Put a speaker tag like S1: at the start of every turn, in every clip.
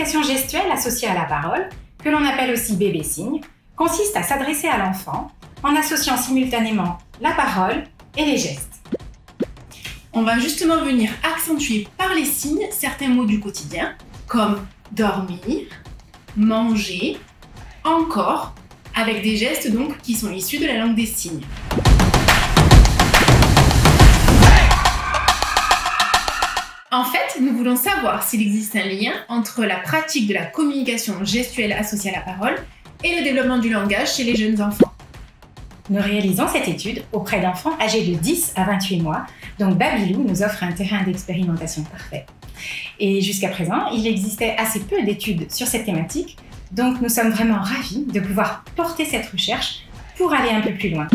S1: communication gestuelle associée à la parole, que l'on appelle aussi bébé signe, consiste à s'adresser à l'enfant en associant simultanément la parole et les gestes.
S2: On va justement venir accentuer par les signes certains mots du quotidien, comme dormir, manger, encore, avec des gestes donc qui sont issus de la langue des signes. En fait, nous voulons savoir s'il existe un lien entre la pratique de la communication gestuelle associée à la parole et le développement du langage chez les jeunes enfants.
S1: Nous réalisons cette étude auprès d'enfants âgés de 10 à 28 mois, donc Babylou nous offre un terrain d'expérimentation parfait. Et jusqu'à présent, il existait assez peu d'études sur cette thématique, donc nous sommes vraiment ravis de pouvoir porter cette recherche pour aller un peu plus loin.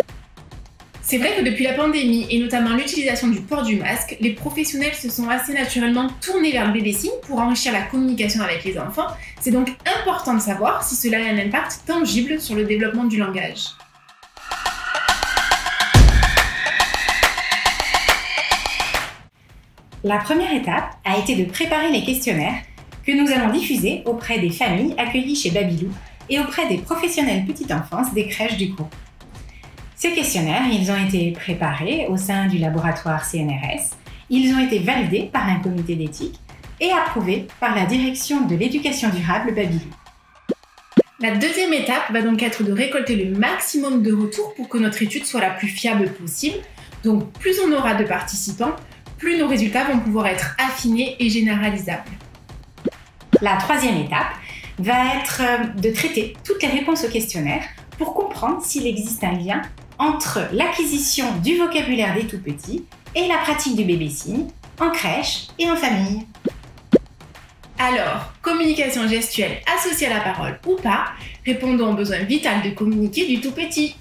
S2: C'est vrai que depuis la pandémie et notamment l'utilisation du port du masque, les professionnels se sont assez naturellement tournés vers le bébé signe pour enrichir la communication avec les enfants. C'est donc important de savoir si cela a un impact tangible sur le développement du langage.
S1: La première étape a été de préparer les questionnaires que nous allons diffuser auprès des familles accueillies chez Babylou et auprès des professionnels petite enfance des crèches du groupe. Ces questionnaires, ils ont été préparés au sein du laboratoire CNRS, ils ont été validés par un comité d'éthique et approuvés par la direction de l'éducation durable Babylou.
S2: La deuxième étape va donc être de récolter le maximum de retours pour que notre étude soit la plus fiable possible. Donc plus on aura de participants, plus nos résultats vont pouvoir être affinés et généralisables.
S1: La troisième étape va être de traiter toutes les réponses au questionnaire pour comprendre s'il existe un lien entre l'acquisition du vocabulaire des tout-petits et la pratique du bébé signe en crèche et en famille.
S2: Alors, communication gestuelle associée à la parole ou pas, répondons au besoin vital de communiquer du tout-petit.